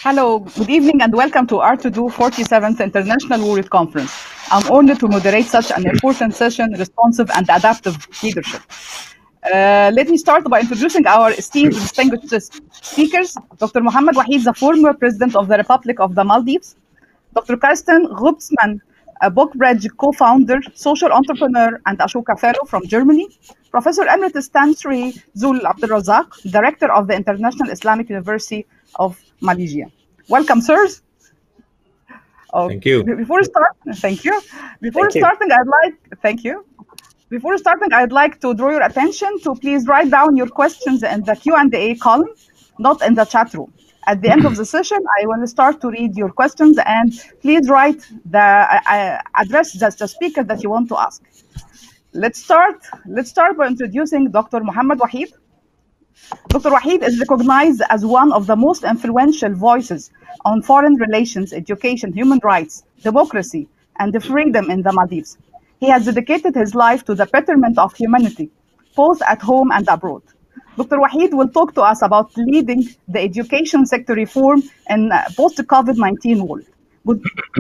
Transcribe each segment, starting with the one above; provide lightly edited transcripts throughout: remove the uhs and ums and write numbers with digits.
Hello, good evening, and welcome to ARTDO 47th International World Conference. I'm honored to moderate such an important session, responsive and adaptive leadership. Let me start by introducing our esteemed distinguished speakers. Dr. Mohammed Wahid, the former president of the Republic of the Maldives. Dr. Karsten Rupsman, a Bookbridge co-founder, social entrepreneur, and Ashoka Fellow from Germany. Professor Emeritus Tan Sri Zul Abdulrazak, Director of the International Islamic University of Malaysia. Welcome, sirs. Thank you. Before starting, I'd like to draw your attention to please write down your questions in the Q&A column, not in the chat room. At the end of the session, I will start to read your questions, and please write address the speaker that you want to ask. Let's start by introducing Dr. Mohammed Wahid. Dr. Wahid is recognized as one of the most influential voices on foreign relations, education, human rights, democracy, and freedom in the Maldives. He has dedicated his life to the betterment of humanity, both at home and abroad. Dr. Wahid will talk to us about leading the education sector reform in post-COVID-19 world.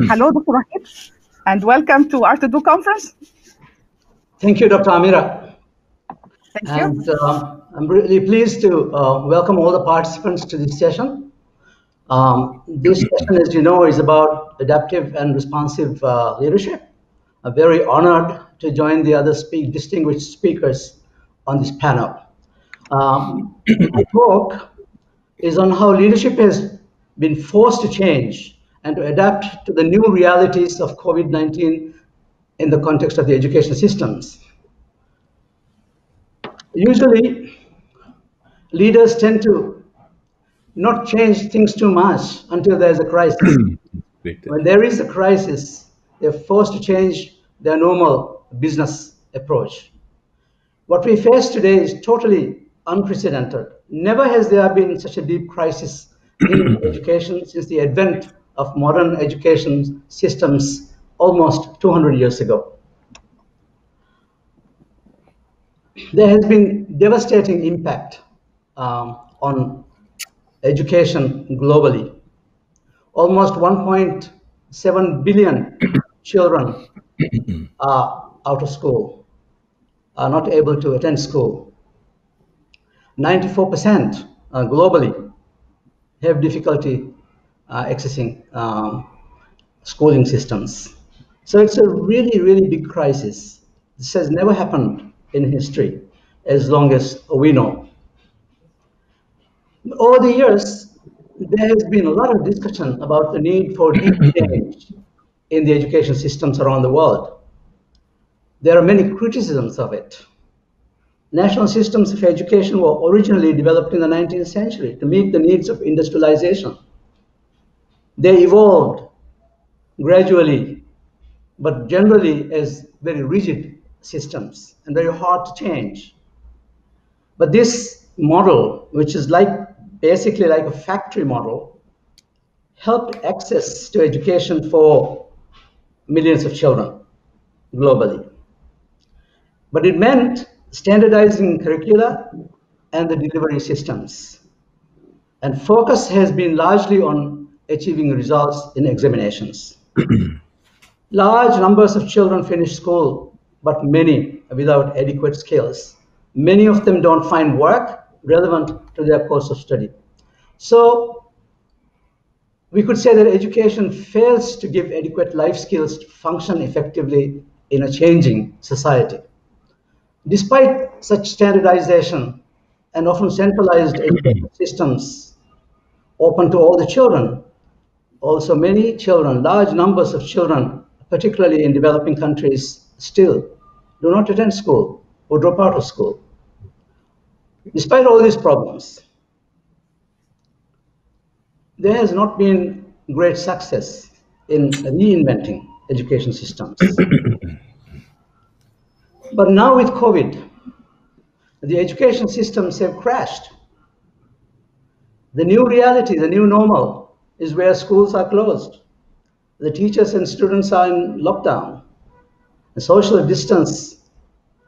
Hello, Dr. Wahid, and welcome to ARTDO conference. Thank you, Dr. Amira. Thank you. I'm really pleased to welcome all the participants to this session. This session, as you know, is about adaptive and responsive leadership. I'm very honored to join the other distinguished speakers on this panel. My talk is on how leadership has been forced to change and to adapt to the new realities of COVID-19 in the context of the education systems. Usually, leaders tend to not change things too much until there's a crisis. When there is a crisis, they're forced to change their normal business approach. What we face today is totally unprecedented. Never has there been such a deep crisis in education since the advent of modern education systems almost 200 years ago. There has been devastating impact on education globally. Almost 1.7 billion children are out of school, are not able to attend school. 94% globally have difficulty accessing schooling systems. So it's a really, really big crisis. This has never happened in history, as long as we know. Over the years, there has been a lot of discussion about the need for deep change in the education systems around the world. There are many criticisms of it. National systems of education were originally developed in the 19th century to meet the needs of industrialization. They evolved gradually, but generally as very rigid systems and very hard to change. But this model, which is basically like a factory model, helped access to education for millions of children globally. But it meant standardizing curricula and the delivery systems. And focus has been largely on achieving results in examinations. Large numbers of children finish school, but many without adequate skills. Many of them don't find work relevant to their course of study. So we could say that education fails to give adequate life skills to function effectively in a changing society. Despite such standardization and often centralized education systems open to all the children, also many children, large numbers of children, particularly in developing countries, still do not attend school or drop out of school. Despite all these problems, there has not been great success in reinventing education systems. But now with COVID, the education systems have crashed. The new reality, the new normal, is where schools are closed. The teachers and students are in lockdown. The social distance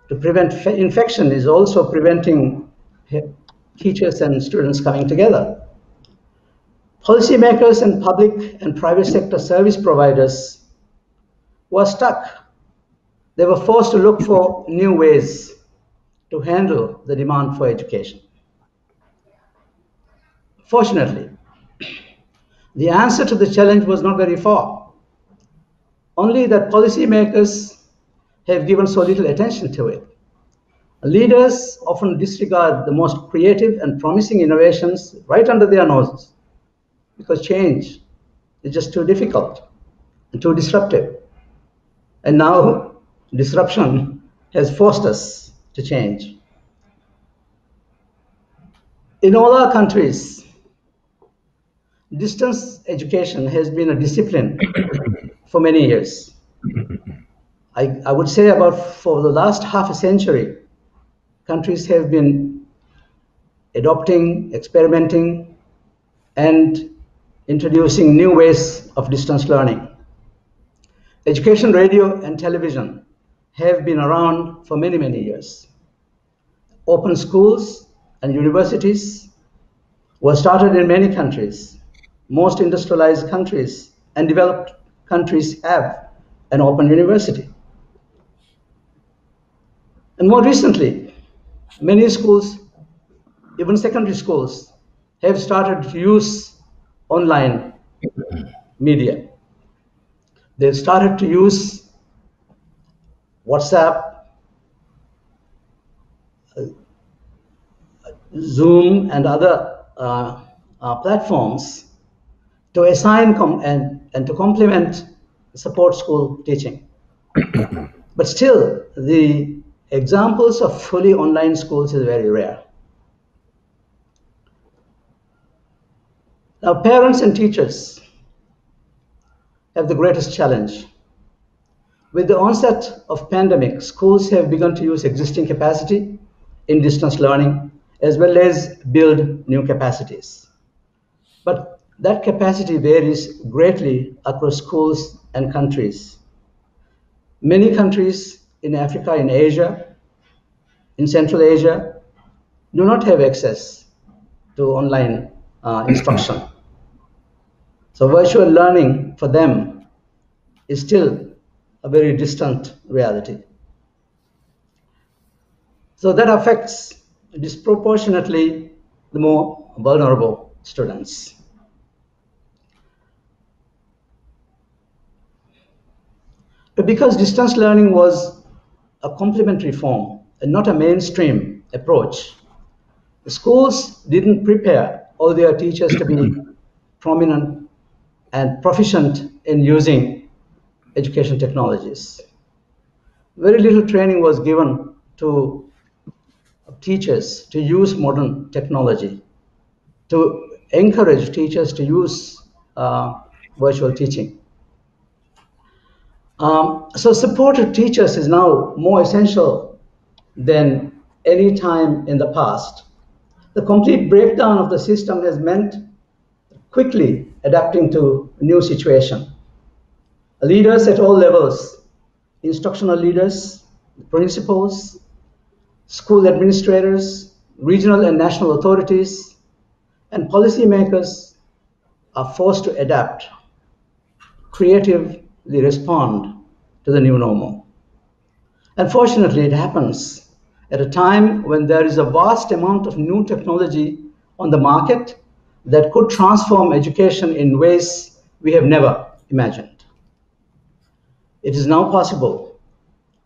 to prevent infection is also preventing teachers and students coming together. Policymakers and public and private sector service providers were stuck. They were forced to look for new ways to handle the demand for education. Fortunately, the answer to the challenge was not very far, only that policymakers have given so little attention to it. Leaders often disregard the most creative and promising innovations right under their noses because change is just too difficult and too disruptive. And now disruption has forced us to change. In all our countries, distance education has been a discipline for many years. I would say about for the last half a century, countries have been adopting, experimenting, and introducing new ways of distance learning. Education, radio, and television have been around for many, many years. Open schools and universities were started in many countries. Most industrialized countries and developed countries have an open university. And more recently, many schools, even secondary schools, have started to use online media. They've started to use WhatsApp, Zoom, and other platforms to assign and to complement support school teaching. But still, the examples of fully online schools is very rare. Now, parents and teachers have the greatest challenge. With the onset of pandemic, schools have begun to use existing capacity in distance learning as well as build new capacities. But that capacity varies greatly across schools and countries. Many countries in Africa, in Asia, in Central Asia, do not have access to online instruction. So virtual learning for them is still a very distant reality. So that affects disproportionately the more vulnerable students. But because distance learning was a complementary form and not a mainstream approach, the schools didn't prepare all their teachers to be prominent and proficient in using education technologies. Very little training was given to teachers to use modern technology, to encourage teachers to use virtual teaching. So support of teachers is now more essential than any time in the past. The complete breakdown of the system has meant quickly adapting to a new situation. Leaders at all levels, instructional leaders, principals, school administrators, regional and national authorities, and policymakers are forced to adapt, creatively respond to the new normal. Unfortunately, it happens at a time when there is a vast amount of new technology on the market that could transform education in ways we have never imagined. It is now possible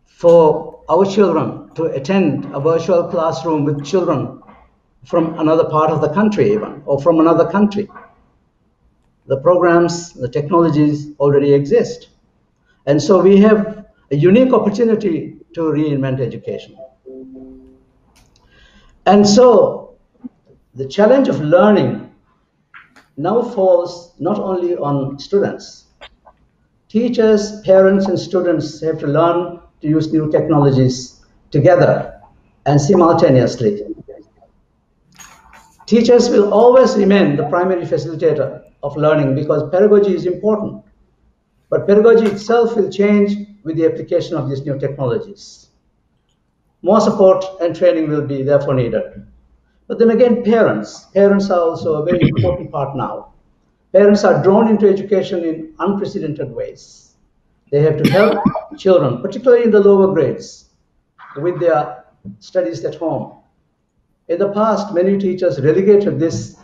for our children to attend a virtual classroom with children from another part of the country even, or from another country. The programs, the technologies already exist. And so we have a unique opportunity to reinvent education. And so the challenge of learning now falls not only on students. Teachers, parents, and students have to learn to use new technologies together and simultaneously. Teachers will always remain the primary facilitator of learning because pedagogy is important. But pedagogy itself will change with the application of these new technologies. More support and training will be therefore needed. But then again, parents are also a very important part now. Parents are drawn into education in unprecedented ways. They have to help children, particularly in the lower grades, with their studies at home. In the past, many teachers relegated this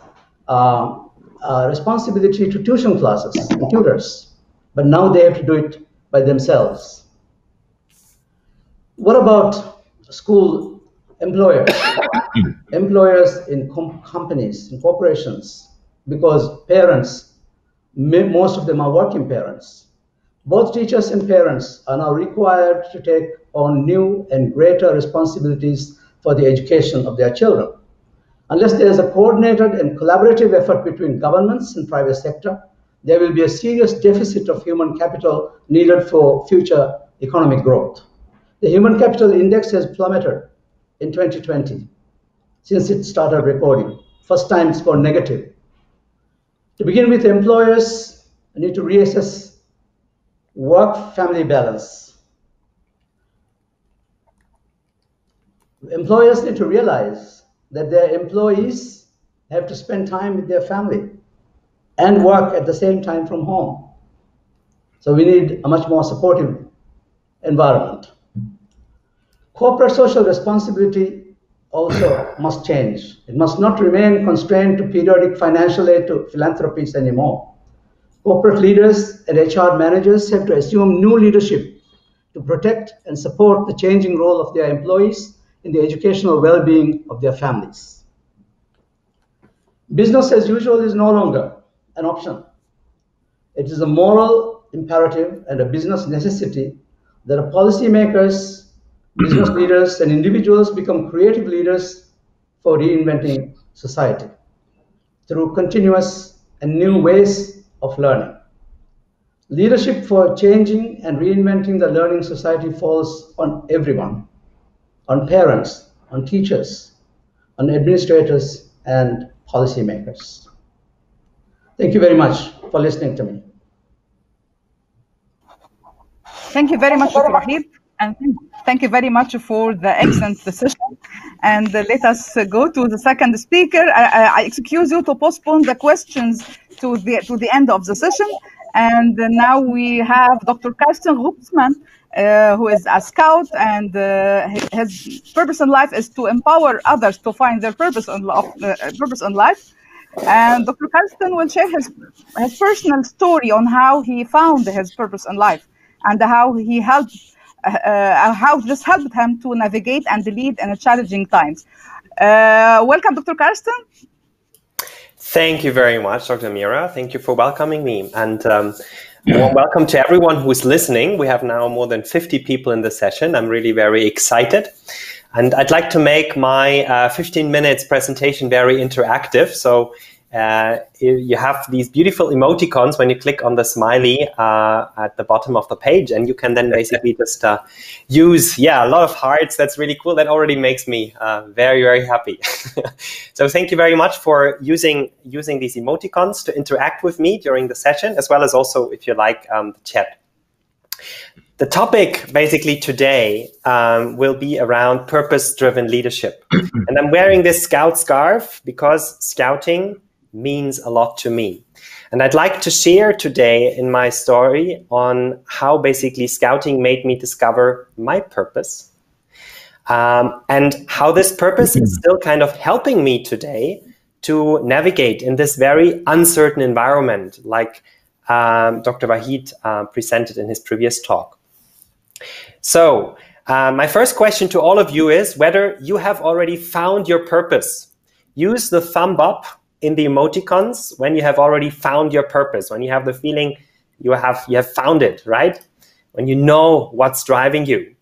responsibility to tuition classes and tutors, but now they have to do it by themselves. What about school employers? Employers in companies, in corporations, because parents, most of them are working parents. Both teachers and parents are now required to take on new and greater responsibilities for the education of their children. Unless there is a coordinated and collaborative effort between governments and private sector, there will be a serious deficit of human capital needed for future economic growth. The human capital index has plummeted in 2020 since it started recording. First time it's gone negative. To begin with, employers need to reassess work-family balance. Employers need to realize that their employees have to spend time with their family and work at the same time from home. So we need a much more supportive environment. Corporate social responsibility also must change. It must not remain constrained to periodic financial aid to philanthropies anymore. Corporate leaders and HR managers have to assume new leadership to protect and support the changing role of their employees in the educational well-being of their families. Business as usual is no longer an option. It is a moral imperative and a business necessity that policymakers, business leaders, and individuals become creative leaders for reinventing society through continuous and new ways of learning. Leadership for changing and reinventing the learning society falls on everyone, on parents, on teachers, on administrators, and policymakers. Thank you very much for listening to me. Thank you very much, Dr. Wahid, and thank you very much for the excellent session. And let us go to the second speaker. I excuse you to postpone the questions to the end of the session. And now we have Dr. Karsten Ruppsman, who is a scout, and his purpose in life is to empower others to find their purpose in life. And Dr. Karsten will share his personal story on how he found his purpose in life and how he helped, how this helped him to navigate and lead in challenging times. Welcome, Dr. Karsten. Thank you very much, Dr. Mira. Thank you for welcoming me. And welcome to everyone who's listening. We have now more than 50 people in the session. I'm really very excited. And I'd like to make my 15 minutes presentation very interactive. So you have these beautiful emoticons when you click on the smiley at the bottom of the page, and you can then basically just use, a lot of hearts. That's really cool. That already makes me very, very happy. So thank you very much for using these emoticons to interact with me during the session, as well as also, if you like, the chat. The topic basically today will be around purpose-driven leadership. And I'm wearing this scout scarf because scouting means a lot to me. And I'd like to share today in my story on how basically scouting made me discover my purpose, and how this purpose is still kind of helping me today to navigate in this very uncertain environment, like Dr. Wahid presented in his previous talk. So my first question to all of you is whether you have already found your purpose. Use the thumb up in the emoticons when you have already found your purpose, when you have the feeling you have found it, right? When you know what's driving you.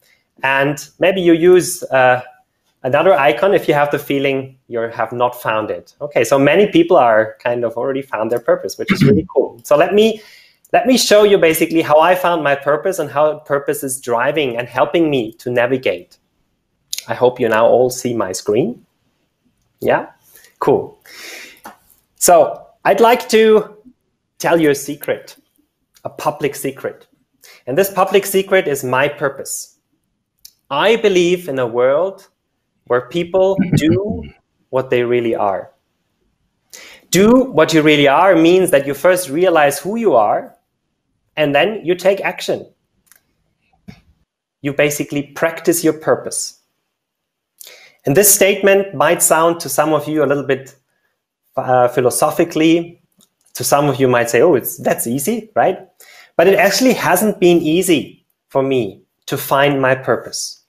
And maybe you use another icon if you have the feeling you have not found it. Okay, so many people are kind of already found their purpose, which is really cool. So let me show you basically how I found my purpose and how purpose is driving and helping me to navigate. I hope you now all see my screen. Yeah, cool. So I'd like to tell you a secret, a public secret. And this public secret is my purpose. I believe in a world where people do what they really are. Do what you really are means that you first realize who you are, and then you take action. You basically practice your purpose. And this statement might sound to some of you a little bit philosophically. To some of you might say, oh, that's easy, right? But it actually hasn't been easy for me to find my purpose.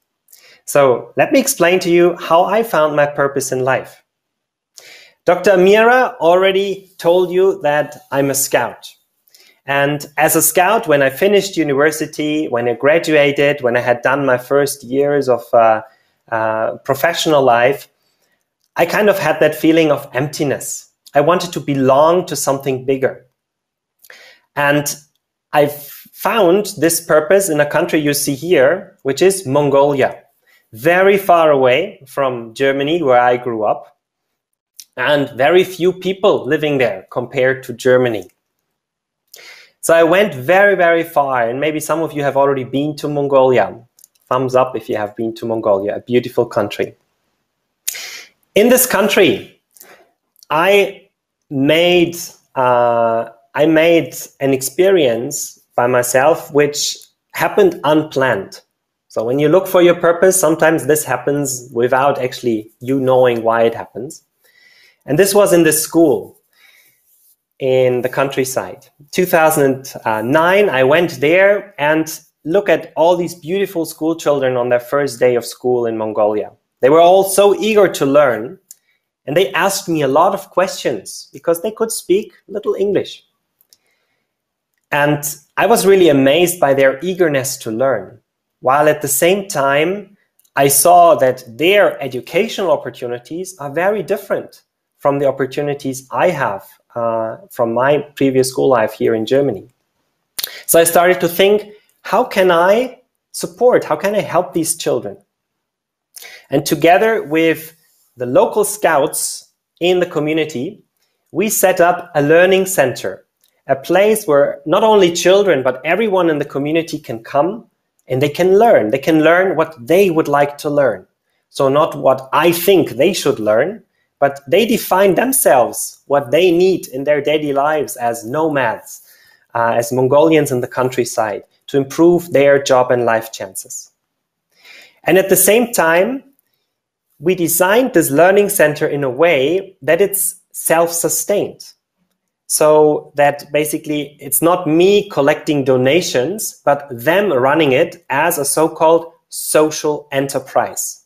So let me explain to you how I found my purpose in life. Dr. Amira already told you that I'm a scout. And as a scout, when I finished university, when I graduated, when I had done my first years of professional life, I kind of had that feeling of emptiness. I wanted to belong to something bigger. And I found this purpose in a country you see here, which is Mongolia, very far away from Germany, where I grew up, and very few people living there compared to Germany. So I went very, very far, and maybe some of you have already been to Mongolia. Thumbs up if you have been to Mongolia, a beautiful country. In this country, I made an experience by myself which happened unplanned. So when you look for your purpose, sometimes this happens without actually you knowing why it happens. And this was in this school in the countryside. 2009, I went there and look at all these beautiful school children on their first day of school in Mongolia. They were all so eager to learn, and they asked me a lot of questions because they could speak little English. And I was really amazed by their eagerness to learn, while at the same time, I saw that their educational opportunities are very different from the opportunities I have from my previous school life here in Germany. So I started to think, how can I support, how can I help these children? And together with the local scouts in the community, we set up a learning center, a place where not only children, but everyone in the community can come and they can learn. They can learn what they would like to learn. So not what I think they should learn, but they define themselves what they need in their daily lives as nomads, as Mongolians in the countryside, to improve their job and life chances. And at the same time, we designed this learning center in a way that it's self-sustained. So that basically it's not me collecting donations, but them running it as a so-called social enterprise.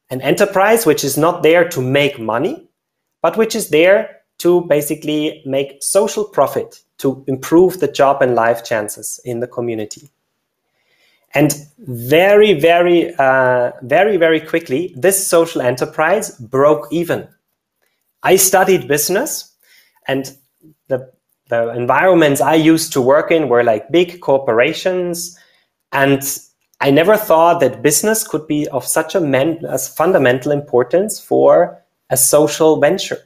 An enterprise which is not there to make money, but which is there to basically make social profit, to improve the job and life chances in the community. And very, very quickly, this social enterprise broke even. I studied business, and the environments I used to work in were like big corporations, and I never thought that business could be of such a fundamental importance for a social venture.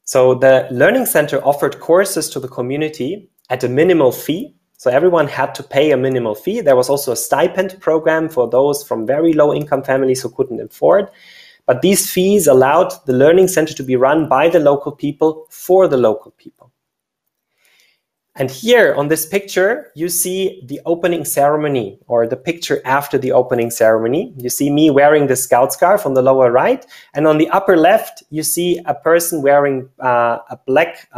So the Learning Center offered courses to the community at a minimal fee. So everyone had to pay a minimal fee. There was also a stipend program for those from very low income families who couldn't afford. But these fees allowed the Learning Center to be run by the local people for the local people. And here on this picture, you see the opening ceremony, or the picture after the opening ceremony. You see me wearing the scout scarf on the lower right. And on the upper left, you see a person wearing black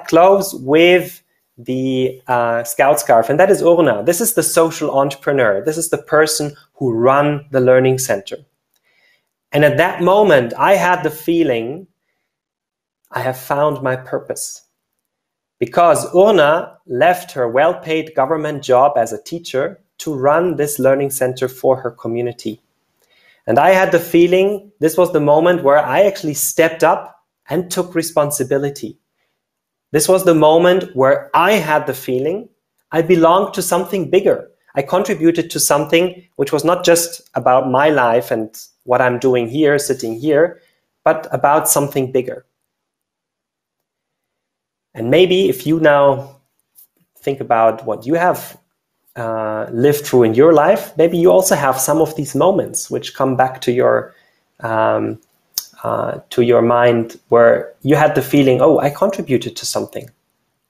clothes with the scout scarf. And that is Urna. This is the social entrepreneur. This is the person who ran the Learning Center. And at that moment, I had the feeling I have found my purpose. Because Urna left her well-paid government job as a teacher to run this learning center for her community. And I had the feeling this was the moment where I actually stepped up and took responsibility. This was the moment where I had the feeling I belonged to something bigger. I contributed to something which was not just about my life and what I'm doing here, sitting here, but about something bigger. And maybe if you now think about what you have lived through in your life, maybe you also have some of these moments which come back to your to your mind where you had the feeling, oh, I contributed to something.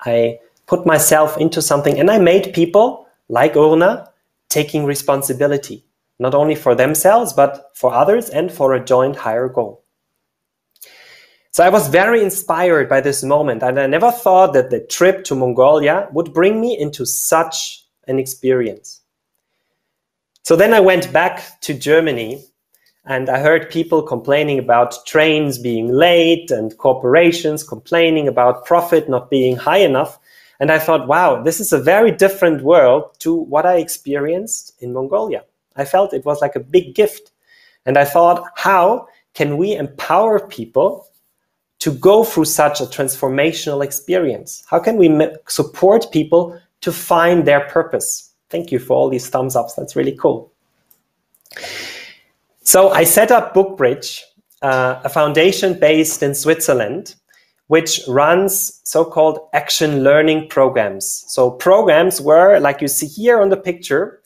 I put myself into something and I made people like Urna taking responsibility, not only for themselves, but for others and for a joint higher goal. So I was very inspired by this moment, and I never thought that the trip to Mongolia would bring me into such an experience. So then I went back to Germany, and I heard people complaining about trains being late and corporations complaining about profit not being high enough. And I thought, wow, this is a very different world to what I experienced in Mongolia. I felt it was like a big gift. And I thought, how can we empower people to go through such a transformational experience? How can we support people to find their purpose? Thank you for all these thumbs ups. That's really cool. So I set up BookBridge, a foundation based in Switzerland, which runs so-called action learning programs. So programs where, like you see here on the picture,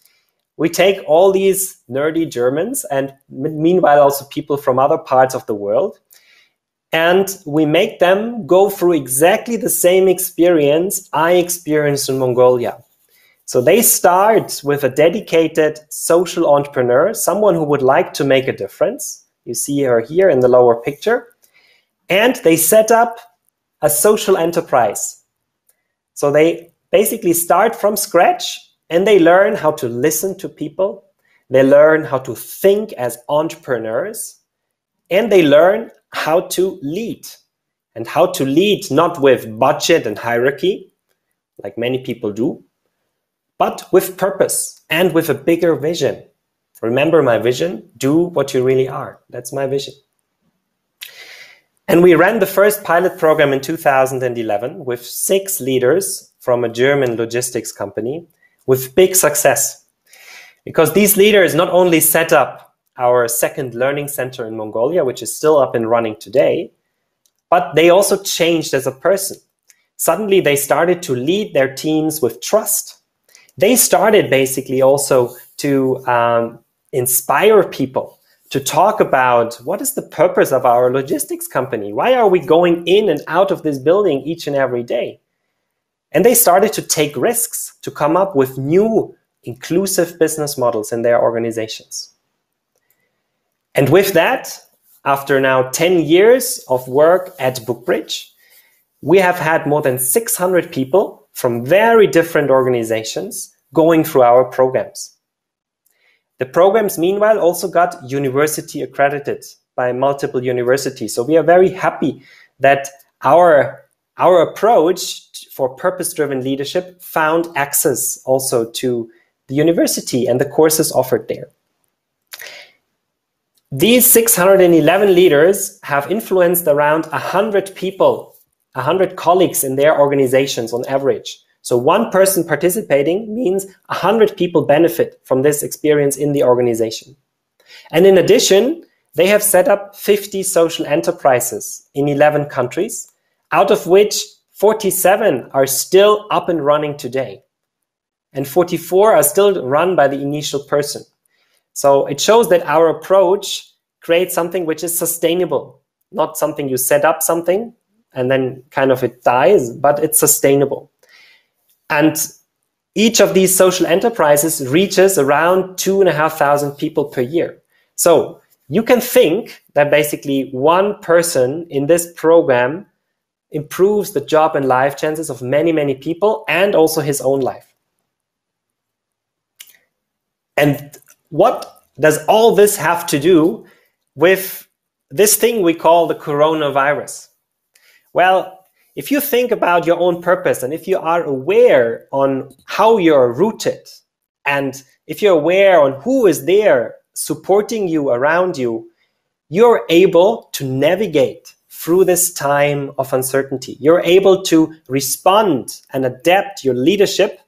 we take all these nerdy Germans and meanwhile also people from other parts of the world, and we make them go through exactly the same experience I experienced in Mongolia. So they start with a dedicated social entrepreneur, someone who would like to make a difference. You see her here in the lower picture. And they set up a social enterprise. So they basically start from scratch and they learn how to listen to people. They learn how to think as entrepreneurs. And they learn how to lead. And how to lead not with budget and hierarchy, like many people do, but with purpose and with a bigger vision. Remember my vision, do what you really are. That's my vision. And we ran the first pilot program in 2011 with 6 leaders from a German logistics company with big success. Because these leaders not only set up our second learning center in Mongolia, which is still up and running today, but they also changed as a person. Suddenly they started to lead their teams with trust. They started basically also to inspire people to talk about what is the purpose of our logistics company? Why are we going in and out of this building each and every day? And they started to take risks to come up with new inclusive business models in their organizations. And with that, after now 10 years of work at BookBridge, we have had more than 600 people from very different organizations going through our programs. The programs, meanwhile, also got university accredited by multiple universities. So we are very happy that our approach for purpose-driven leadership found access also to the university and the courses offered there. These 611 leaders have influenced around 100 people, 100 colleagues in their organizations on average. So one person participating means 100 people benefit from this experience in the organization. And in addition, they have set up 50 social enterprises in 11 countries, out of which 47 are still up and running today. And 44 are still run by the initial person. So it shows that our approach creates something which is sustainable, not something you set up something and then kind of it dies, but it's sustainable. And each of these social enterprises reaches around 2,500 people per year. So you can think that basically one person in this program improves the job and life chances of many, many people and also his own life. And what does all this have to do with this thing we call the coronavirus? Well, if you think about your own purpose and if you are aware on how you're rooted and if you're aware on who is there supporting you around you, you're able to navigate through this time of uncertainty. You're able to respond and adapt your leadership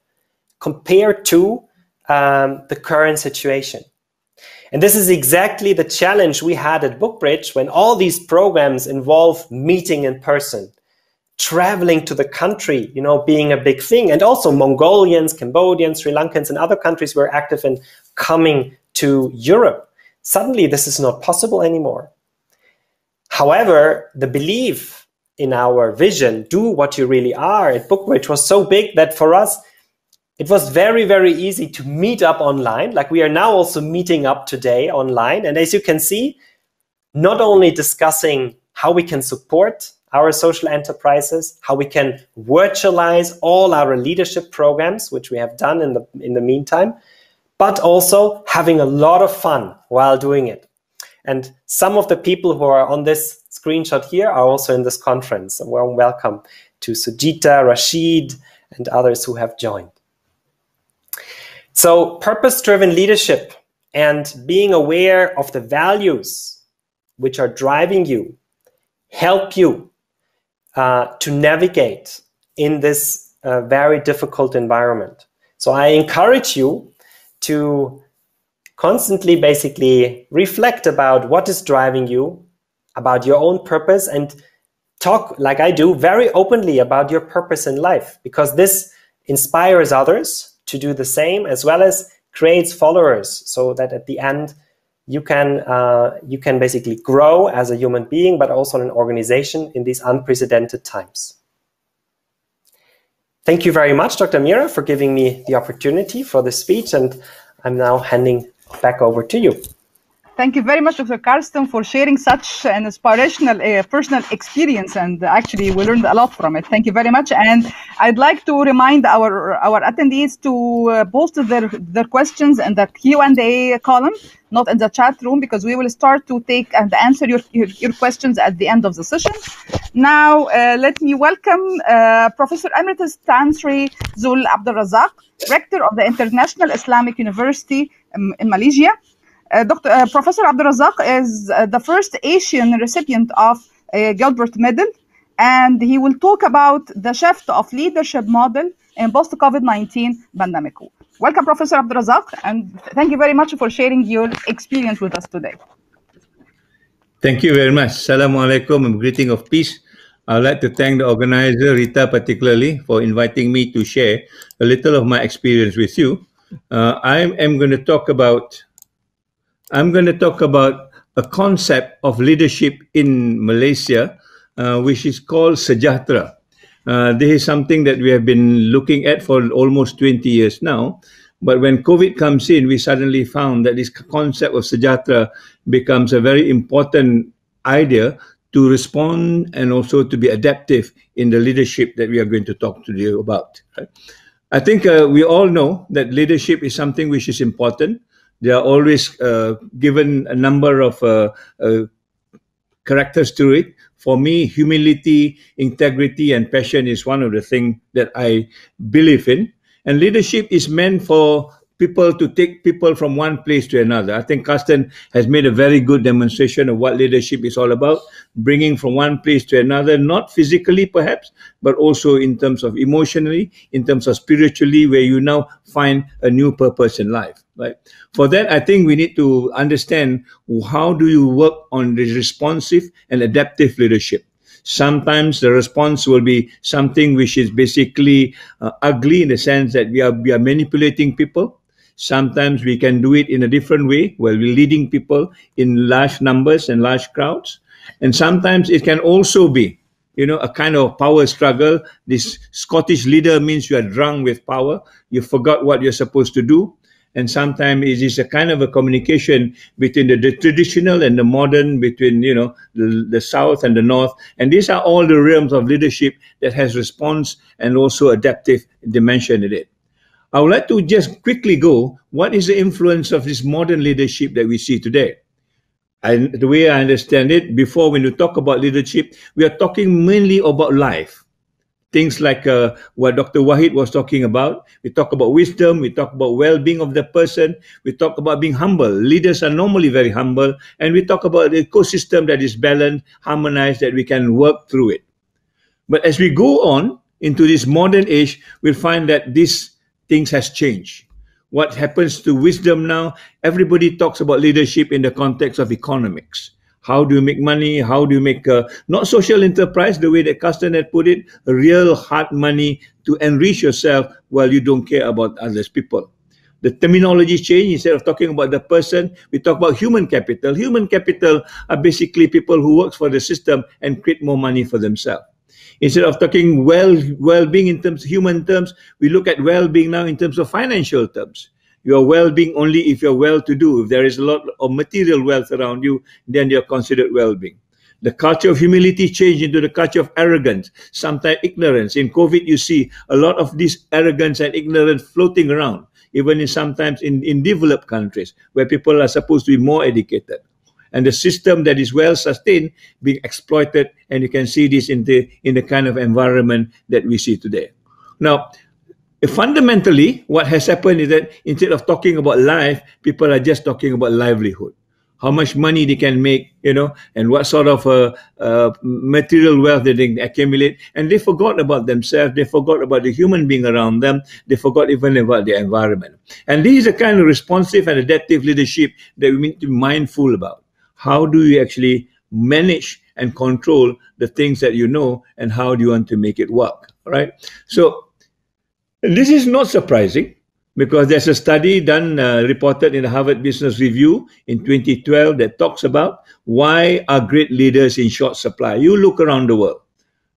compared to the current situation. And this is exactly the challenge we had at BookBridge when all these programs involve meeting in person, traveling to the country, being a big thing. And also Mongolians, Cambodians, Sri Lankans, and other countries were active in coming to Europe. Suddenly, this is not possible anymore. However, the belief in our vision, do what you really are, at Bookbridge was so big that for us, it was very, very easy to meet up online. Like we are now also meeting up today online. And as you can see, not only discussing how we can support our social enterprises, how we can virtualize all our leadership programs, which we have done in the meantime, but also having a lot of fun while doing it. And some of the people who are on this screenshot here are also in this conference. A warm welcome to Sujita, Rashid, and others who have joined. So purpose-driven leadership and being aware of the values which are driving you help you to navigate in this very difficult environment. So I encourage you to constantly basically reflect about what is driving you, about your own purpose, and talk, like I do, very openly about your purpose in life, because this inspires others to do the same, as well as creates followers, so that at the end you can basically grow as a human being, but also in an organization in these unprecedented times. Thank you very much, Dr. Mira, for giving me the opportunity for this speech, and I'm now handing back over to you. Thank you very much, Dr. Karsten, for sharing such an inspirational personal experience, and actually we learned a lot from it. Thank you very much. And I'd like to remind our attendees to post their questions in the Q&A column, not in the chat room, because we will start to take and answer your questions at the end of the session. Now, let me welcome Professor Emeritus Tansri Zul Abdul Razak, Rector of the International Islamic University in Malaysia. Professor Abdul Razak is the first Asian recipient of a Gilbert Medal, and he will talk about the shift of leadership model in post-COVID-19 pandemic. Welcome, Professor Abdul Razak, and thank you very much for sharing your experience with us today. Thank you very much. Assalamu alaikum and greeting of peace. I'd like to thank the organizer, Rita, particularly, for inviting me to share a little of my experience with you. I'm going to talk about a concept of leadership in Malaysia, which is called Sejahtera. This is something that we have been looking at for almost 20 years now. But when COVID comes in, we suddenly found that this concept of Sejahtera becomes a very important idea to respond and also to be adaptive in the leadership that we are going to talk to you about. Right? I think we all know that leadership is something which is important. They are always given a number of characters to it. For me, humility, integrity, and passion is one of the things that I believe in. And leadership is meant for people to take people from one place to another. I think Karsten has made a very good demonstration of what leadership is all about, bringing from one place to another, not physically perhaps, but also in terms of emotionally, in terms of spiritually, where you now find a new purpose in life. Right? For that, I think we need to understand how do you work on the responsive and adaptive leadership. Sometimes the response will be something which is basically ugly in the sense that we are manipulating people. Sometimes we can do it in a different way, where we're leading people in large numbers and large crowds. And sometimes it can also be, a kind of power struggle. This Scottish leader means you are drunk with power. You forgot what you're supposed to do. And sometimes it is a kind of a communication between the traditional and the modern, between, the South and the North. And these are all the realms of leadership that has response and also adaptive dimension in it. I would like to just quickly go, what is the influence of this modern leadership that we see today? And the way I understand it, before when you talk about leadership, we are talking mainly about life. Things like what Dr. Wahid was talking about. We talk about wisdom. We talk about well-being of the person. We talk about being humble. Leaders are normally very humble. And we talk about the ecosystem that is balanced, harmonized, that we can work through it. But as we go on into this modern age, we'll find that these things has changed. What happens to wisdom now? Everybody talks about leadership in the context of economics. How do you make money? How do you make not social enterprise, the way that Karsten had put it, real hard money to enrich yourself while you don't care about others people. The terminology change. Instead of talking about the person, we talk about human capital. Human capital are basically people who work for the system and create more money for themselves. Instead of talking well-being in terms of human terms, we look at well-being now in terms of financial terms. You are well-being only if you're well-to-do. If there is a lot of material wealth around you, then you're considered well-being. The culture of humility changed into the culture of arrogance, sometimes ignorance. In COVID, you see a lot of this arrogance and ignorance floating around, even sometimes in developed countries where people are supposed to be more educated. And the system that is well sustained being exploited, and you can see this in the kind of environment that we see today. Now, fundamentally, what has happened is that instead of talking about life, people are just talking about livelihood. How much money they can make, and what sort of material wealth that they accumulate. And they forgot about themselves. They forgot about the human being around them. They forgot even about the environment. And this is a kind of responsive and adaptive leadership that we need to be mindful about. How do you actually manage and control the things that you know, and how do you want to make it work, right? So this is not surprising, because there's a study done, reported in the Harvard Business Review in 2012 that talks about why are great leaders in short supply. You look around the world,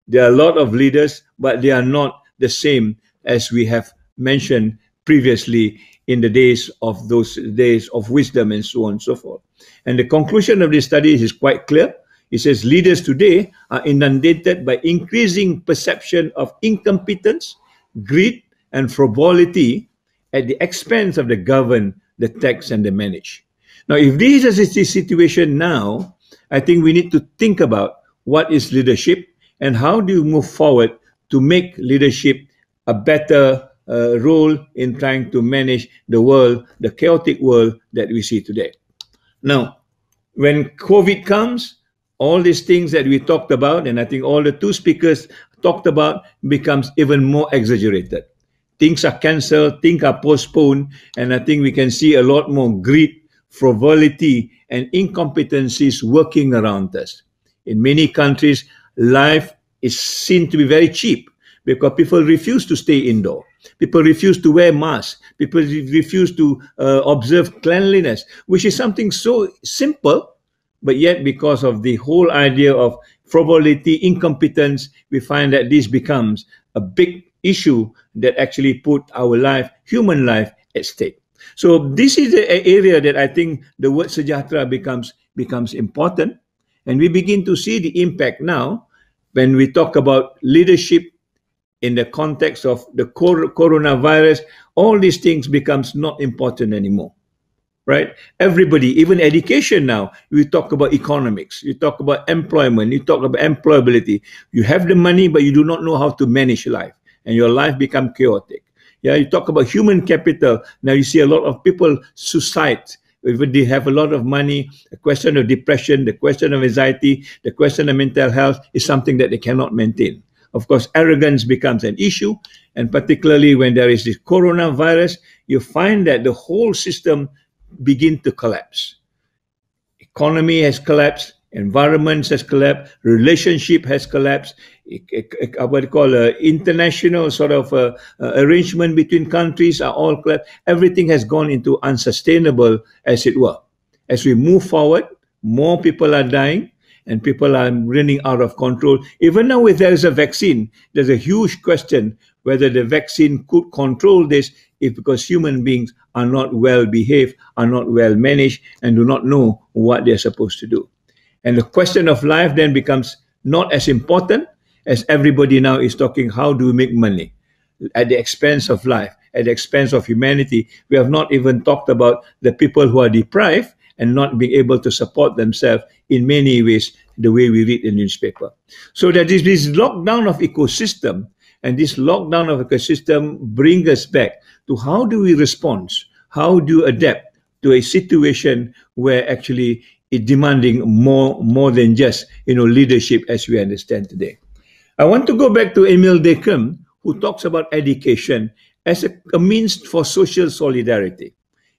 there are a lot of leaders, but they are not the same as we have mentioned previously in the days of wisdom and so on and so forth. And the conclusion of this study is quite clear. It says leaders today are inundated by increasing perception of incompetence, greed, and frivolity at the expense of the governed, the tax, and the managed. Now, if this is the situation now, I think we need to think about what is leadership and how do you move forward to make leadership a better role in trying to manage the world, the chaotic world that we see today. Now, when COVID comes, all these things that we talked about, and I think all the two speakers talked about, becomes even more exaggerated. Things are cancelled, things are postponed, and I think we can see a lot more greed, frivolity, and incompetencies working around us. In many countries, life is seen to be very cheap because people refuse to stay indoor. People refuse to wear masks. People refuse to observe cleanliness, which is something so simple, but yet because of the whole idea of frivolity, incompetence, we find that this becomes a big issue that actually put our life, human life, at stake. So this is the area that I think the word sejahtera becomes important, and we begin to see the impact now when we talk about leadership in the context of the coronavirus. All these things becomes not important anymore, right? Everybody, even education now, we talk about economics, you talk about employment, you talk about employability. You have the money, but you do not know how to manage life, and your life become chaotic. Yeah, you talk about human capital. Now you see a lot of people suicide. Even they have a lot of money, the question of depression, the question of anxiety, the question of mental health is something that they cannot maintain. Of course, arrogance becomes an issue, and particularly when there is this coronavirus, you find that the whole system begin to collapse. Economy has collapsed, environment has collapsed, relationship has collapsed, what you call international sort of arrangement between countries are all collapsed. Everything has gone into unsustainable, as it were. As we move forward, more people are dying, and people are running out of control. Even now, if there is a vaccine, there's a huge question whether the vaccine could control this, if because human beings are not well behaved, are not well managed, and do not know what they're supposed to do. And the question of life then becomes not as important, as everybody now is talking, how do we make money at the expense of life, at the expense of humanity. We have not even talked about the people who are deprived and not being able to support themselves in many ways, the way we read the newspaper. So that is this lockdown of ecosystem, and this lockdown of ecosystem brings us back to how do we respond? How do you adapt to a situation where actually it's demanding more than just leadership as we understand today? I want to go back to Emil Durkheim, who talks about education as a means for social solidarity.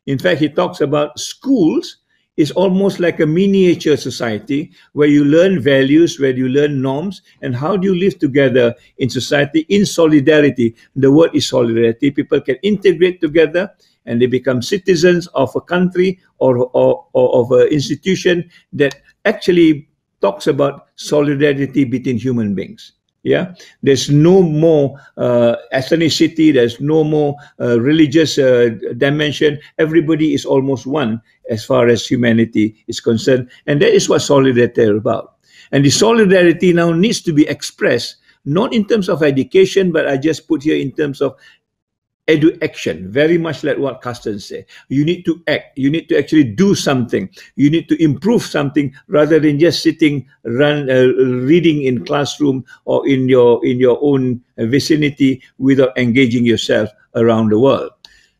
In fact, he talks about schools is almost like a miniature society where you learn values, where you learn norms, and how do you live together in society in solidarity. The word is solidarity. People can integrate together and they become citizens of a country or of an institution that actually talks about solidarity between human beings. Yeah, there's no more ethnicity, there's no more religious dimension. Everybody is almost one as far as humanity is concerned, and that is what solidarity is about. And the solidarity now needs to be expressed not in terms of education, but I just put here in terms of action, very much like what Carsten said. You need to act. You need to actually do something. You need to improve something rather than just sitting, reading in classroom or in your own vicinity without engaging yourself around the world.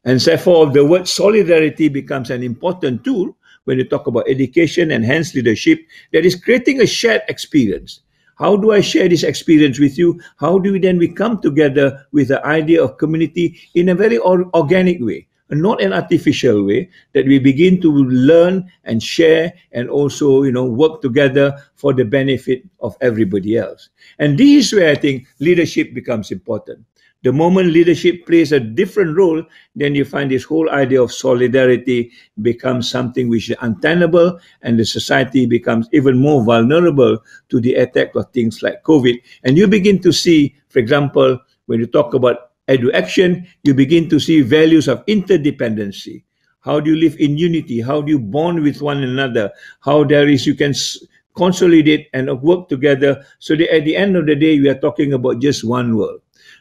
And therefore, the word solidarity becomes an important tool when you talk about education and hence leadership, that is creating a shared experience. How do I share this experience with you? How do we come together with the idea of community in a very organic way, not an artificial way, that we begin to learn and share and also, work together for the benefit of everybody else. And this is where I think leadership becomes important. The moment leadership plays a different role, then you find this whole idea of solidarity becomes something which is untenable, and the society becomes even more vulnerable to the attack of things like COVID. And you begin to see, for example, when you talk about action, you begin to see values of interdependency. How do you live in unity? How do you bond with one another? How you can consolidate and work together so that at the end of the day, we are talking about just one world.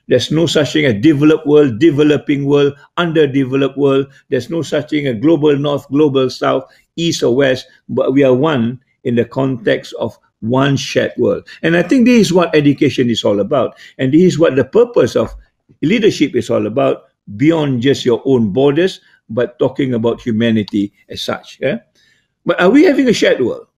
There's no such thing as developed world, developing world, underdeveloped world. There's no such thing as global north, global south, east or west, but we are one in the context of one shared world. And I think this is what education is all about. And this is what the purpose of leadership is all about, beyond just your own borders, but talking about humanity as such. Yeah? But are we having a shared world?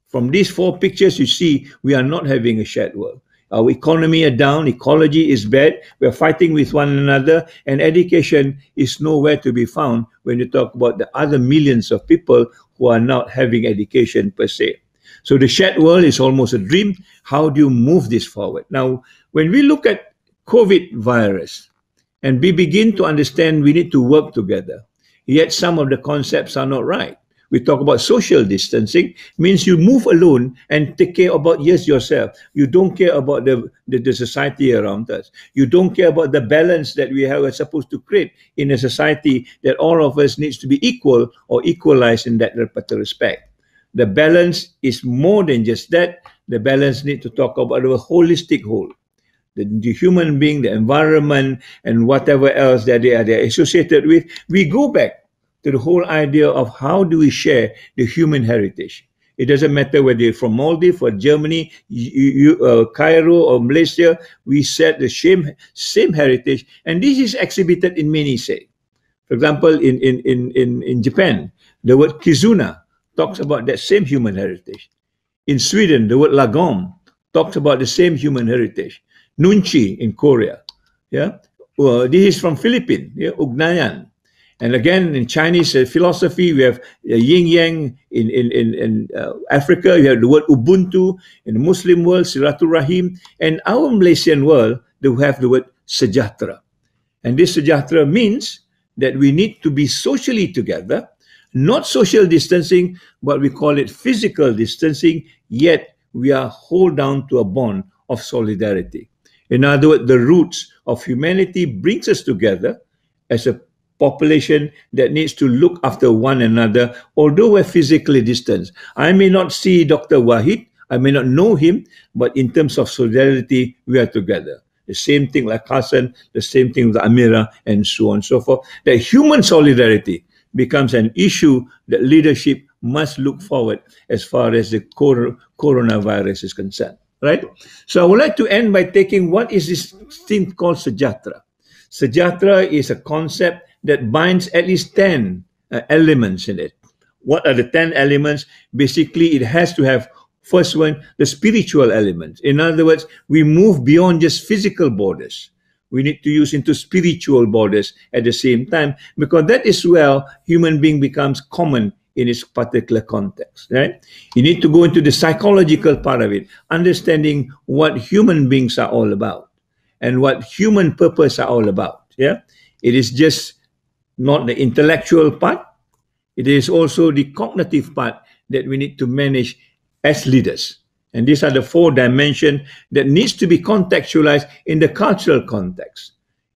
From these four pictures you see, we are not having a shared world. Our economy are down, ecology is bad, we're fighting with one another, and education is nowhere to be found when you talk about the other millions of people who are not having education per se. So the shared world is almost a dream. How do you move this forward? Now, when we look at COVID virus, and we begin to understand we need to work together, yet some of the concepts are not right. We talk about social distancing, means you move alone and take care about yourself. You don't care about the society around us. You don't care about the balance that we are supposed to create in a society that all of us needs to be equal or equalized in that respect. The balance is more than just that. The balance needs to talk about a holistic whole. The human being, the environment, and whatever else that they are associated with. We go back to the whole idea of how do we share the human heritage. It doesn't matter whether you're from Maldives or Germany, Cairo or Malaysia, we share the same heritage, and this is exhibited in many say. For example, in Japan, the word kizuna talks about that same human heritage. In Sweden, the word lagom talks about the same human heritage. Nunchi in Korea, this is from Philippines, Ugnayan. And again, in Chinese philosophy, we have yin yang. In Africa, you have the word Ubuntu. In the Muslim world, Siratul Rahim. And our Malaysian world, they have the word Sejahtera. And this Sejahtera means that we need to be socially together, not social distancing, but we call it physical distancing, yet we are hold down to a bond of solidarity. In other words, the roots of humanity brings us together as a population that needs to look after one another, although we're physically distant. I may not see Dr. Wahid, I may not know him, but in terms of solidarity, we are together. The same thing like Hassan, the same thing with Amira, and so on and so forth. That human solidarity becomes an issue that leadership must look forward as far as the coronavirus is concerned, right? So I would like to end by taking what is this thing called Sejahtera. Sejahtera is a concept that binds at least 10 elements in it. What are the 10 elements? Basically, it has to have, first one, the spiritual elements. In other words, we move beyond just physical borders. We need to use into spiritual borders at the same time, because that is where human being becomes common in its particular context, right? You need to go into the psychological part of it, understanding what human beings are all about and what human purpose are all about, yeah? It is just not the intellectual part. It is also the cognitive part that we need to manage as leaders. And these are the 4 dimensions that needs to be contextualized in the cultural context.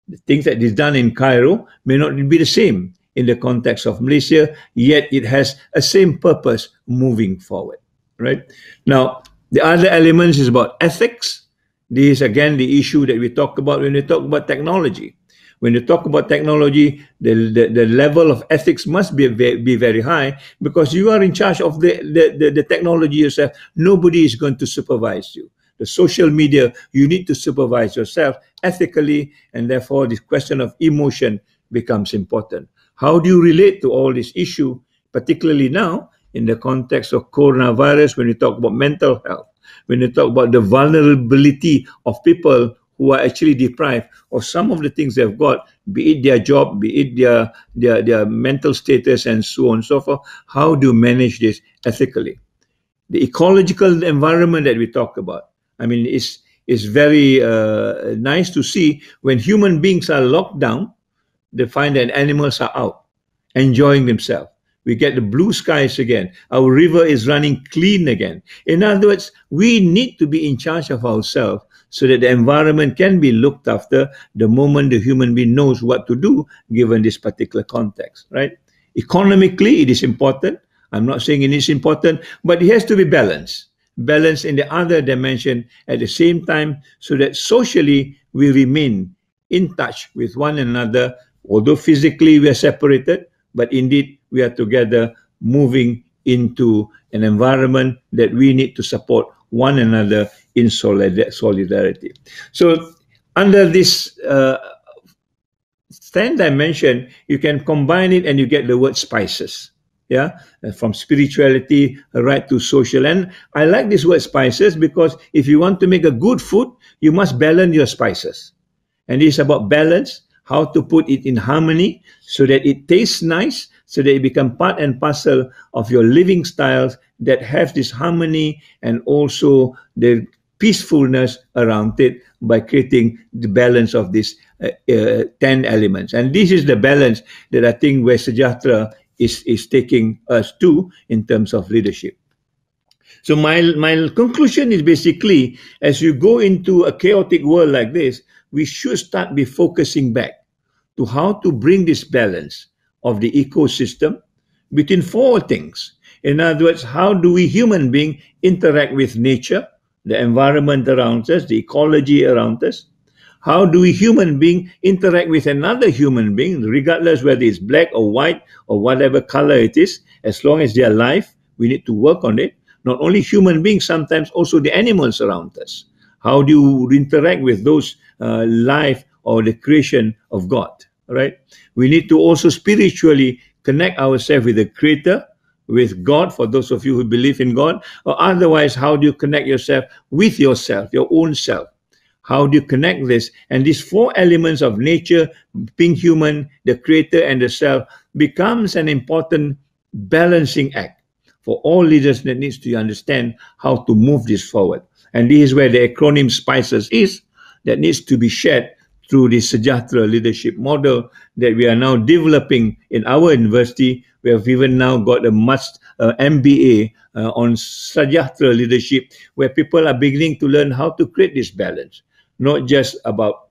The things that is done in Cairo may not be the same in the context of Malaysia, yet it has a same purpose moving forward, right? Now, the other elements is about ethics. This is again the issue that we talk about when we talk about technology. When you talk about technology, the level of ethics must be very high, because you are in charge of the technology yourself. Nobody is going to supervise you. The social media, you need to supervise yourself ethically, and therefore this question of emotion becomes important. How do you relate to all this issue, particularly now in the context of coronavirus, when you talk about mental health, when you talk about the vulnerability of people who are actually deprived of some of the things they've got, be it their job, be it their mental status, and so on and so forth. How do you manage this ethically? The ecological environment that we talk about, I mean, it's very nice to see when human beings are locked down, they find that animals are out, enjoying themselves. We get the blue skies again. Our river is running clean again. In other words, we need to be in charge of ourselves so that the environment can be looked after the moment the human being knows what to do given this particular context, right? Economically, it is important. I'm not saying it is important, but it has to be balanced. Balance in the other dimension at the same time, so that socially we remain in touch with one another. Although physically we are separated, but indeed we are together, moving into an environment that we need to support one another in solidarity. So under this 10 dimension, you can combine it and you get the word spices. Yeah, from spirituality right to social. And I like this word spices, because if you want to make a good food, you must balance your spices. And it's about balance, how to put it in harmony so that it tastes nice, so that it becomes part and parcel of your living styles that have this harmony and also the peacefulness around it, by creating the balance of these 10 elements. And this is the balance that I think where Sejahtera is taking us to in terms of leadership. So my conclusion is basically, as you go into a chaotic world like this, we should start by focusing back to how to bring this balance of the ecosystem between 4 things. In other words, how do we human beings interact with nature, the environment around us, the ecology around us? How do we human beings interact with another human being, regardless whether it's black or white or whatever color it is, as long as they are alive, we need to work on it. Not only human beings, sometimes also the animals around us. How do you interact with those life or the creation of God, right? We need to also spiritually connect ourselves with the Creator, with God, for those of you who believe in God, or otherwise, how do you connect yourself with yourself, your own self? How do you connect this? And these 4 elements of nature, being human, the Creator, and the self becomes an important balancing act for all leaders that needs to understand how to move this forward. And this is where the acronym SPICES is, that needs to be shared through the Sejahtera leadership model that we are now developing in our university. We have even now got a MBA on Sejahtera leadership, where people are beginning to learn how to create this balance, not just about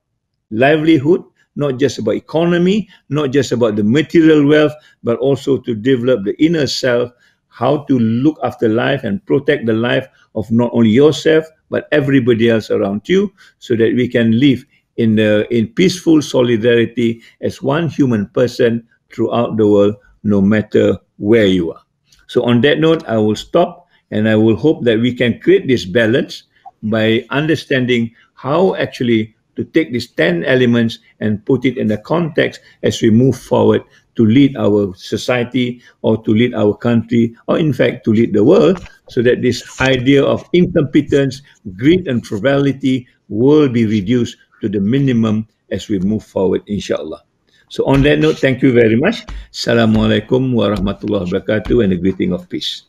livelihood, not just about economy, not just about the material wealth, but also to develop the inner self, how to look after life and protect the life of not only yourself, but everybody else around you, so that we can live in peaceful solidarity as one human person throughout the world, no matter where you are. So on that note, I will stop, and I will hope that we can create this balance by understanding how actually to take these 10 elements and put it in the context as we move forward to lead our society, or to lead our country, or in fact to lead the world, so that this idea of incompetence, greed and frivolity will be reduced to the minimum as we move forward, inshallah. So on that note, thank you very much. Assalamualaikum warahmatullahi wabarakatuh, and a greeting of peace.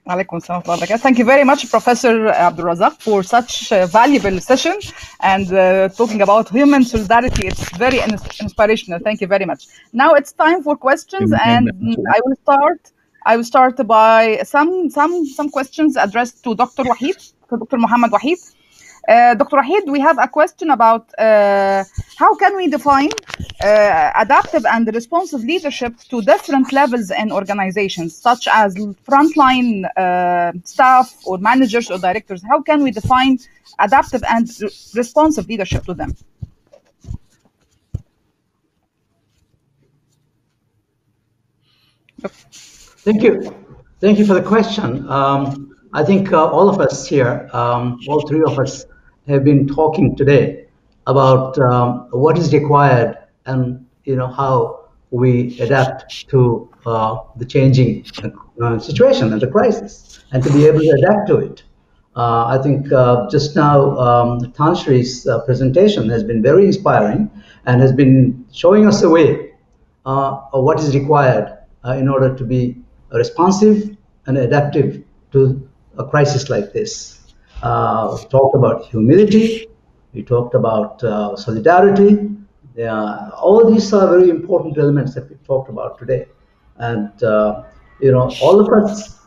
Alaikum salam wa rahmatullah. Thank you very much, Professor Abdul Razak, for such a valuable session and talking about human solidarity. It's very inspirational. Thank you very much. Now it's time for questions, and I will start by some questions addressed to Dr. Wahid, to Dr. Muhammad Wahid. Dr. Wahid, we have a question about how can we define adaptive and responsive leadership to different levels in organizations, such as frontline staff or managers or directors. How can we define adaptive and responsive leadership to them? Thank you. Thank you for the question. I think all of us here, all three of us, have been talking today about what is required and how we adapt to the changing situation and the crisis, and to be able to adapt to it. I think just now Tanshri's presentation has been very inspiring and has been showing us the way of what is required in order to be responsive and adaptive to a crisis like this. We talked about humility, we talked about solidarity. All these are very important elements that we talked about today. And, all of us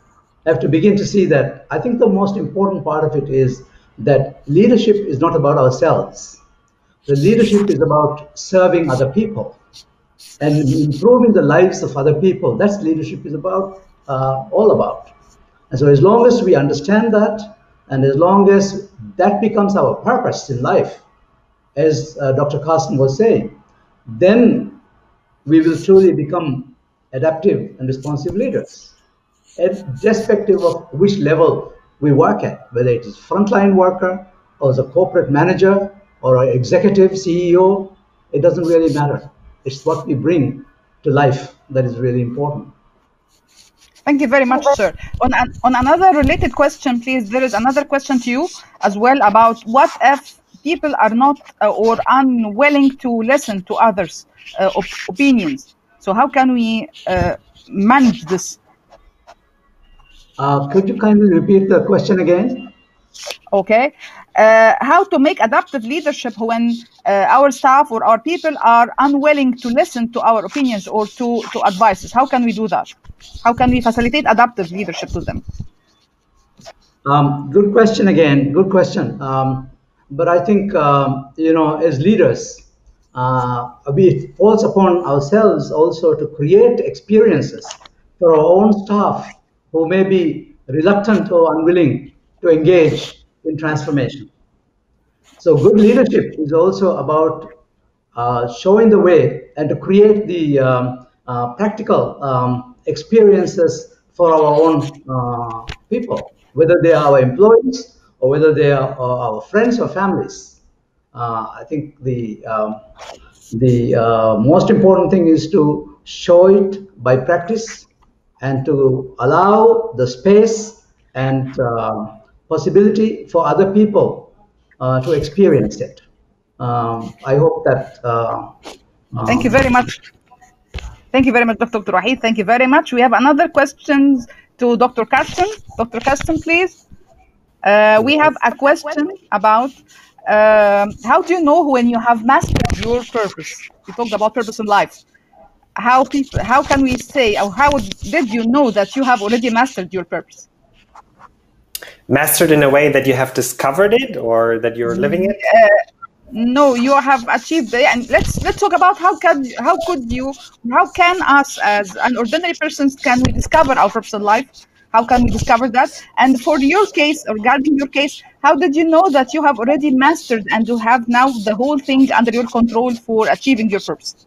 have to begin to see that. I think the most important part of it is that leadership is not about ourselves. The leadership is about serving other people and improving the lives of other people. That's leadership is about, all about. And so as long as we understand that, and as long as that becomes our purpose in life, as Dr. Carsten was saying, then we will truly become adaptive and responsive leaders, irrespective of which level we work at, whether it is frontline worker or as a corporate manager or an executive CEO. It doesn't really matter. It's what we bring to life that is really important. Thank you very much, sir. On another related question, please, there is another question to you as well about what if people are not or unwilling to listen to others' opinions. So how can we manage this? Could you kindly repeat the question again? Okay. How to make adaptive leadership when our staff or our people are unwilling to listen to our opinions or to advices? How can we do that? How can we facilitate adaptive leadership to them? Good question again. Good question. But I think, as leaders, it falls upon ourselves also to create experiences for our own staff who may be reluctant or unwilling to engage in transformation. So good leadership is also about showing the way and to create the practical experiences for our own people, whether they are our employees or whether they are our friends or families. I think the most important thing is to show it by practice and to allow the space and possibility for other people to experience it. I hope that. Thank you very much. Thank you very much, Dr. Wahid. Thank you very much. We have another question to Dr. Carsten. Dr. Carsten, please. We have a question about how do you know when you have mastered your purpose? You talked about purpose in life. How can we say, or how did you know that you have already mastered your purpose? Mastered in a way that you have discovered it or that you're living it? No, you have achieved it. And let's talk about how can us as an ordinary persons can we discover our purpose in life? How can we discover that? And for your case, regarding your case, how did you know that you have already mastered and you have now the whole thing under your control for achieving your purpose?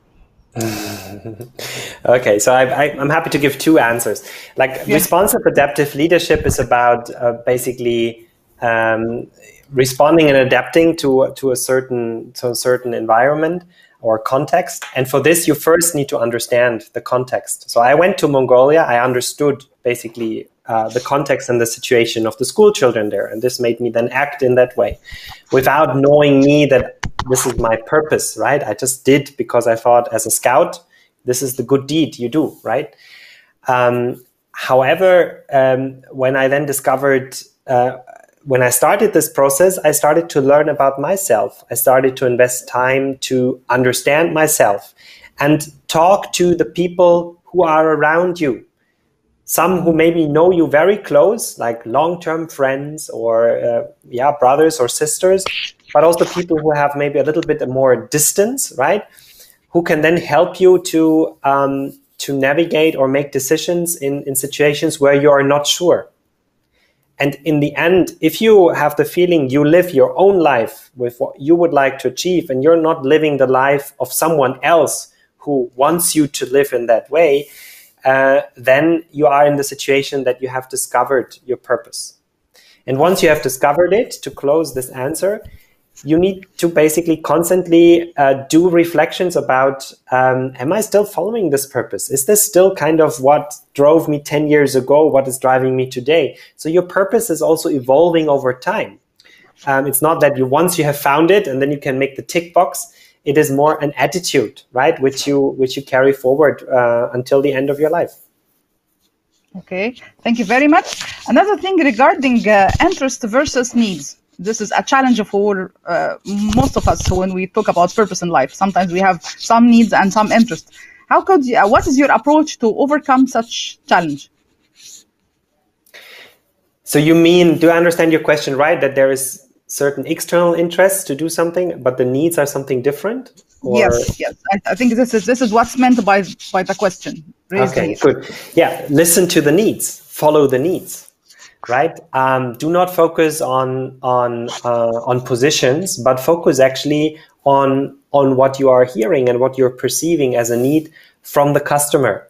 Okay, so I'm happy to give two answers. Responsive adaptive leadership is about basically responding and adapting to a certain environment or context. And for this, you first need to understand the context. So I went to Mongolia. I understood basically the context and the situation of the school children there. And this made me then act in that way without knowing me that this is my purpose, right? I just did because I thought as a scout, this is the good deed you do, right? However, when I then discovered, when I started this process, I started to learn about myself. I started to invest time to understand myself and talk to the people who are around you. Some who maybe know you very close, like long-term friends or brothers or sisters, but also people who have maybe a little bit more distance, right? Who can then help you to navigate or make decisions in situations where you are not sure. And in the end, if you have the feeling you live your own life with what you would like to achieve, and you're not living the life of someone else who wants you to live in that way, then you are in the situation that you have discovered your purpose. And once you have discovered it, to close this answer, you need to basically constantly do reflections about, am I still following this purpose? Is this still kind of what drove me 10 years ago? What is driving me today? So your purpose is also evolving over time. It's not that once you have found it and then you can make the tick box. It is more an attitude, right, which you carry forward until the end of your life. Okay, thank you very much. Another thing regarding interest versus needs. This is a challenge for most of us when we talk about purpose in life. Sometimes we have some needs and some interest. How could you, what is your approach to overcome such challenge? So you mean, do I understand your question right, that there is certain external interests to do something, but the needs are something different? Or? Yes. I think this is what's meant by the question. Okay, good. Yeah, listen to the needs, follow the needs, right? Do not focus on positions, but focus actually on what you are hearing and what you're perceiving as a need from the customer.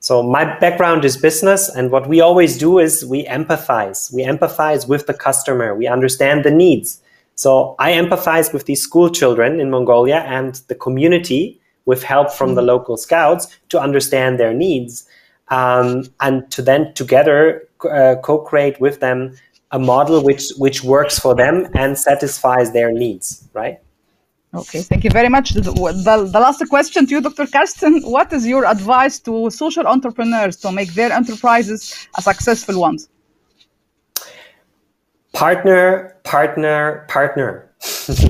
So my background is business, and what we always do is we empathize. We empathize with the customer. We understand the needs. So I empathize with these school children in Mongolia and the community with help from the local scouts to understand their needs, and to then together co-create with them a model which works for them and satisfies their needs, right? Okay, thank you very much. The last question to you, Dr. Karsten. What is your advice to social entrepreneurs to make their enterprises a successful ones? Partner.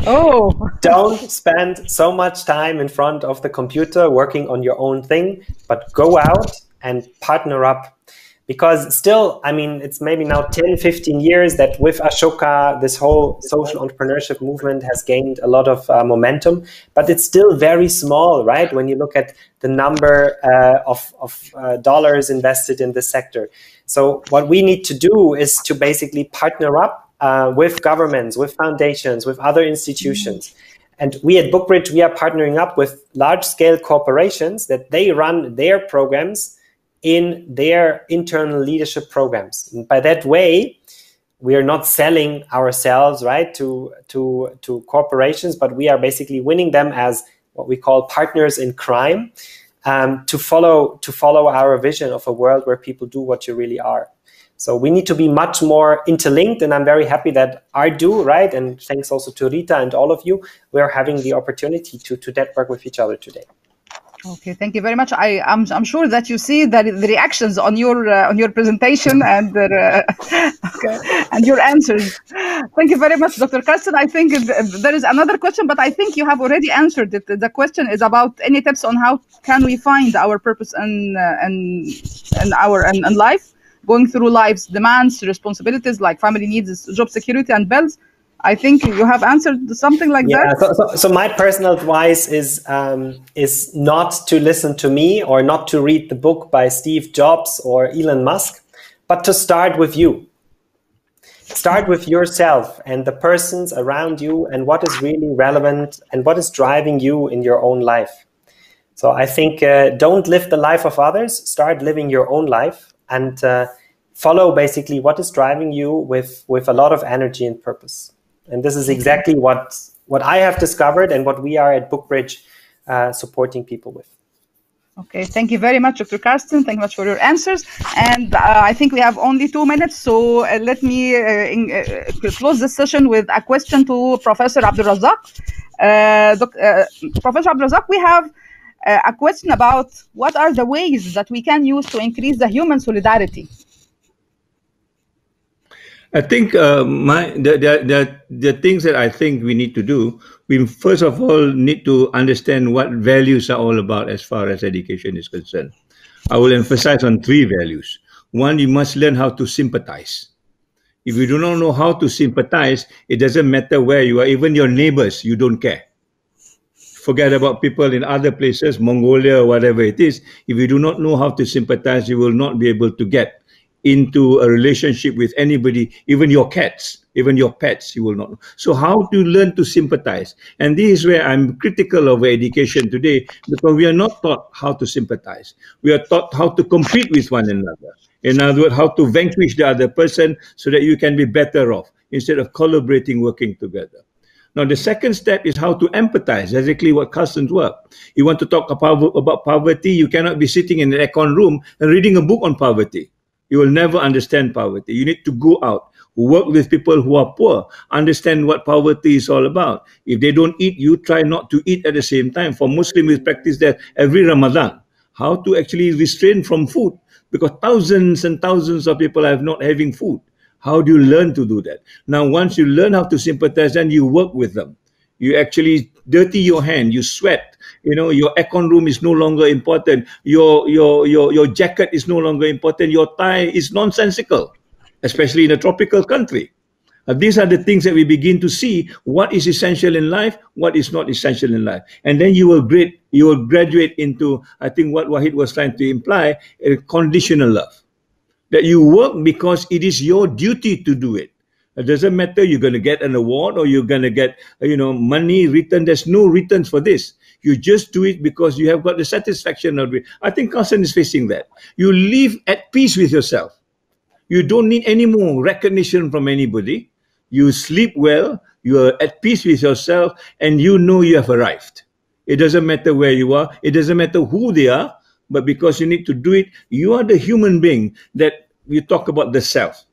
Oh. Don't spend so much time in front of the computer working on your own thing, but go out and partner up. Because still, I mean, it's maybe now 10, 15 years that with Ashoka, this whole social entrepreneurship movement has gained a lot of momentum, but it's still very small, right? When you look at the number of dollars invested in this sector. So what we need to do is to basically partner up with governments, with foundations, with other institutions. And we at Bookbridge, we are partnering up with large-scale corporations that they run their programs in their internal leadership programs. And by that way, we are not selling ourselves, right, to corporations, but we are basically winning them as what we call partners in crime, to follow our vision of a world where people do what you really are. So we need to be much more interlinked, and I'm very happy that ARTDO, right, and thanks also to Rita and all of you, we are having the opportunity to network with each other today. Okay, thank you very much. I'm sure that you see the reactions on your presentation and okay, and your answers. Thank you very much, Dr. Karsten. I think there is another question, but I think you have already answered it. The question is about any tips on how can we find our purpose in life, going through life's demands, responsibilities like family needs, job security, and bills. I think you have answered something like that. So my personal advice is not to listen to me or not to read the book by Steve Jobs or Elon Musk, but to start with you. Start with yourself and the persons around you and what is really relevant and what is driving you in your own life. So I think don't live the life of others, start living your own life and follow basically what is driving you with a lot of energy and purpose. And this is exactly what I have discovered and what we are at Bookbridge supporting people with. Okay, thank you very much, Dr. Karsten. Thank you much for your answers. And I think we have only 2 minutes, so let me close this session with a question to Professor Abdul Razak. Professor Abdul Razak, we have a question about what are the ways that we can use to increase the human solidarity. I think the things that I think we need to do, we first of all need to understand what values are all about as far as education is concerned. I will emphasize on 3 values. One, you must learn how to sympathize. If you do not know how to sympathize, it doesn't matter where you are, even your neighbors, you don't care. Forget about people in other places, Mongolia or whatever it is. If you do not know how to sympathize, you will not be able to get into a relationship with anybody, even your cats, even your pets, you will not know. So how to learn to sympathize? And this is where I'm critical of education today, because we are not taught how to sympathize. We are taught how to compete with one another. In other words, how to vanquish the other person so that you can be better off, instead of collaborating, working together. Now, the second step is how to empathize, exactly what Carsten's work. You want to talk about poverty, you cannot be sitting in an aircon room and reading a book on poverty. You will never understand poverty. You need to go out, work with people who are poor, understand what poverty is all about. If they don't eat, you try not to eat at the same time. For Muslims, we practice that every Ramadan. How to actually restrain from food, because thousands and thousands of people are not having food. How do you learn to do that? Now, once you learn how to sympathize, then you work with them. You actually dirty your hand, you sweat. You know, your aircon room is no longer important. Your jacket is no longer important. Your tie is nonsensical, especially in a tropical country. These are the things that we begin to see what is essential in life, what is not essential in life. And then you will graduate into, I think what Wahid was trying to imply, a conditional love. That you work because it is your duty to do it. It doesn't matter you're going to get an award or you're going to get, money written. There's no returns for this. You just do it because you have got the satisfaction of it. I think Carsten is facing that. You live at peace with yourself. You don't need any more recognition from anybody. You sleep well, you are at peace with yourself, and you know you have arrived. It doesn't matter where you are, it doesn't matter who they are, but because you need to do it, you are the human being that we talk about the self.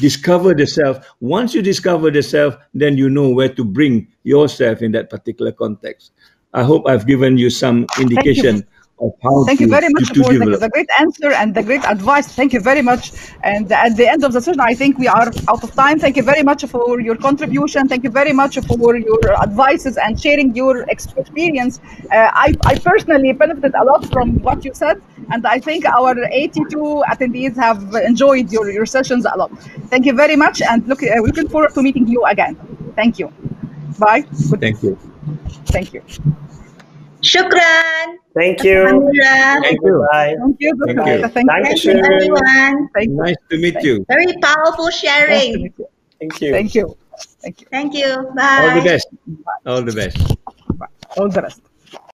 Discover the self. Once you discover the self, then you know where to bring yourself in that particular context. I hope I've given you some indication of how Thank you very much for develop. the great answer and the great advice. Thank you very much. And at the end of the session, I think we are out of time. Thank you very much for your contribution. Thank you very much for your advices and sharing your experience. I personally benefited a lot from what you said, and I think our 82 attendees have enjoyed your sessions a lot. Thank you very much, and looking forward to meeting you again. Thank you. Bye. Thank you. Thank you. Shukran. Thank you. Thank you. Bye. Thank you. Thank you. Thank you, everyone. Nice to meet you. Very powerful Nice to sharing. meet you. Thank you. Thank you. Thank you. Thank you. All the Bye. best. All the best. All the best.